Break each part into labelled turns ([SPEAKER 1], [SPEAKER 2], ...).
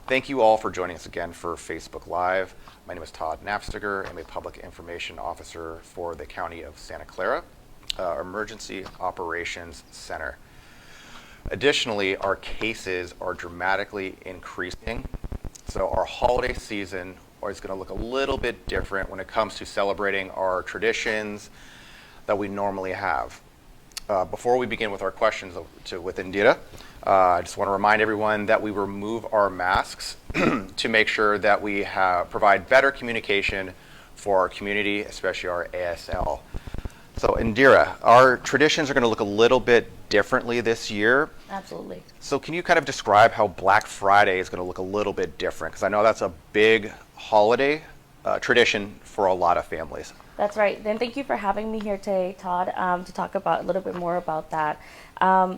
[SPEAKER 1] Thank you all for joining us again for Facebook Live. My name is Todd Napstiger. I'm a Public Information Officer for the County of Santa Clara Emergency Operations Center. Additionally, our cases are dramatically increasing, so our holiday season is going to look a little bit different when it comes to celebrating our traditions that we normally have. Before we begin with our questions with Indira, I just want to remind everyone that we remove our masks to make sure that we provide better communication for our community, especially our ASL. So Indira, our traditions are going to look a little bit differently this year.
[SPEAKER 2] Absolutely.
[SPEAKER 1] So can you kind of describe how Black Friday is going to look a little bit different? Because I know that's a big holiday tradition for a lot of families.
[SPEAKER 2] That's right. Then thank you for having me here today, Todd, to talk about a little bit more about that.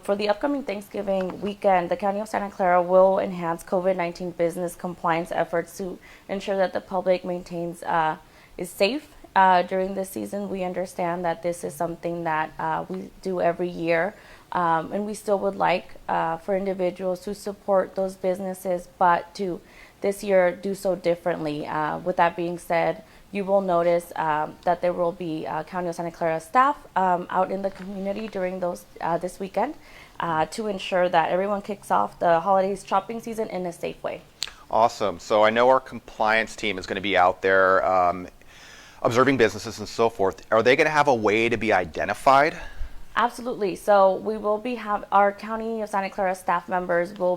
[SPEAKER 2] For the upcoming Thanksgiving weekend, the County of Santa Clara will enhance COVID-19 business compliance efforts to ensure that the public is safe during this season. We understand that this is something that we do every year, and we still would like for individuals to support those businesses, but to this year do so differently. With that being said, you will notice that there will be County of Santa Clara staff out in the community during this weekend to ensure that everyone kicks off the holiday shopping season in a safe way.
[SPEAKER 1] Awesome. So I know our compliance team is going to be out there observing businesses and so forth. Are they going to have a way to be identified?
[SPEAKER 2] Absolutely. So we will our County of Santa Clara staff members will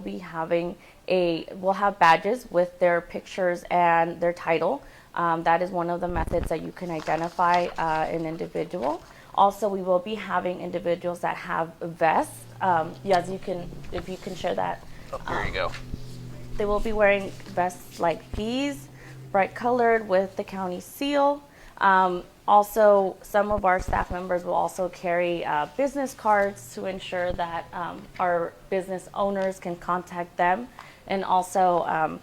[SPEAKER 2] have badges with their pictures and their title. That is one of the methods that you can identify an individual. Also, we will be having individuals that have vests. Yes, if you can share that.
[SPEAKER 1] Oh, here you go.
[SPEAKER 2] They will be wearing vests like these, bright colored with the county seal. Also, some of our staff members will also carry business cards to ensure that our business owners can contact them. And also,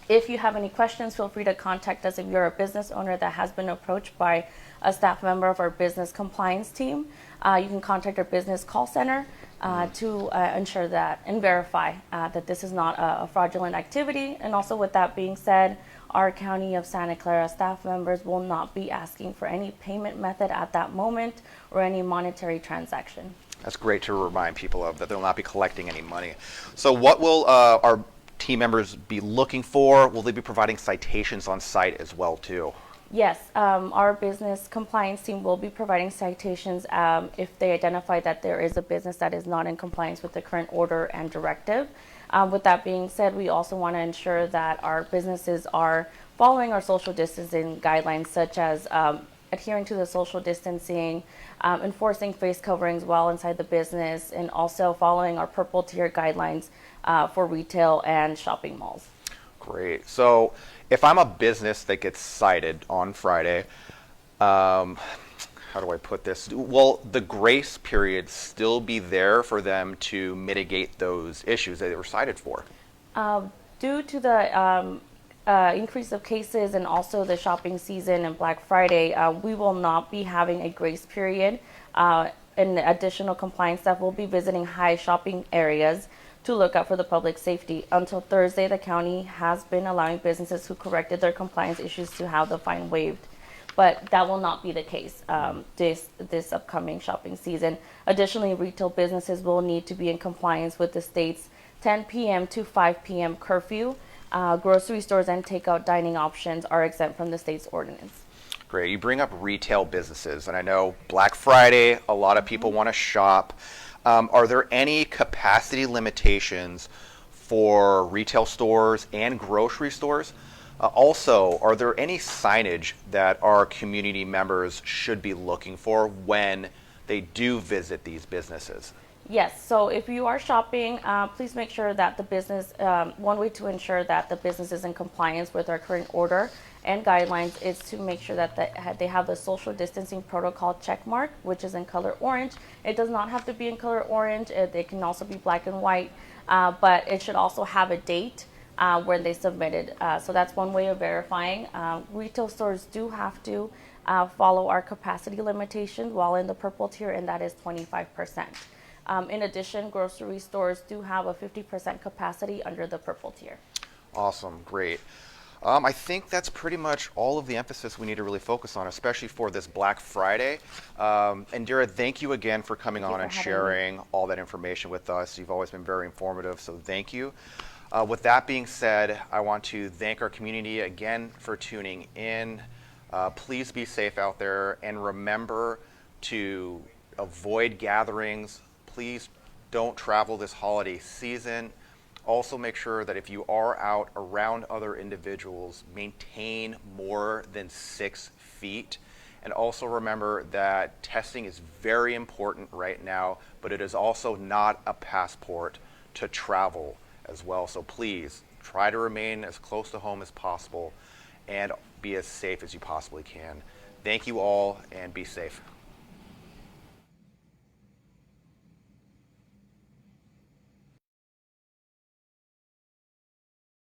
[SPEAKER 2] if you have any questions, feel free to contact us if you're a business owner that has been approached by a staff member of our business compliance team. You can contact our business call center to ensure that and verify that this is not a fraudulent activity. And also, with that being said, our County of Santa Clara staff members will not be asking for any payment method at that moment or any monetary transaction.
[SPEAKER 1] That's great to remind people of, that they'll not be collecting any money. So what will our team members be looking for? Will they be providing citations on site as well too?
[SPEAKER 2] Yes, our business compliance team will be providing citations if they identify that there is a business that is not in compliance with the current order and directive. With that being said, we also want to ensure that our businesses are following our social distancing guidelines, such as adhering to the social distancing, enforcing face coverings while inside the business, and also following our purple tier guidelines for retail and shopping malls.
[SPEAKER 1] Great. So if I'm a business that gets cited on Friday, how do I put this? Will the grace period still be there for them to mitigate those issues that they were cited for?
[SPEAKER 2] Due to the increase of cases and also the shopping season and Black Friday, we will not be having a grace period. And additional compliance staff will be visiting high shopping areas to look out for the public safety. Until Thursday, the county has been allowing businesses who corrected their compliance issues to have the fine waived. But that will not be the case this upcoming shopping season. Additionally, retail businesses will need to be in compliance with the state's 10 p.m. to 5 p.m. curfew. Grocery stores and takeout dining options are exempt from the state's ordinance.
[SPEAKER 1] Great. You bring up retail businesses, and I know Black Friday, a lot of people want to shop. Are there any capacity limitations for retail stores and grocery stores? Also, are there any signage that our community members should be looking for when they do visit these businesses?
[SPEAKER 2] Yes, so if you are shopping, please make sure that the business, one way to ensure that the business is in compliance with our current order and guidelines is to make sure that they have the social distancing protocol check mark, which is in color orange. It does not have to be in color orange. It can also be black and white, but it should also have a date when they submitted. So that's one way of verifying. Retail stores do have to follow our capacity limitations while in the purple tier, and that is 25%. In addition, grocery stores do have a 50% capacity under the purple tier.
[SPEAKER 1] Awesome, great. I think that's pretty much all of the emphasis we need to really focus on, especially for this Black Friday. Indira, thank you again for coming
[SPEAKER 2] Thank you
[SPEAKER 1] on
[SPEAKER 2] for
[SPEAKER 1] and
[SPEAKER 2] having me.
[SPEAKER 1] sharing all that information with us. You've always been very informative, so thank you. With that being said, I want to thank our community again for tuning in. Please be safe out there and remember to avoid gatherings. Please don't travel this holiday season. Also, make sure that if you are out around other individuals, maintain more than 6 feet. And also remember that testing is very important right now, but it is also not a passport to travel as well. So please try to remain as close to home as possible and be as safe as you possibly can. Thank you all and be safe.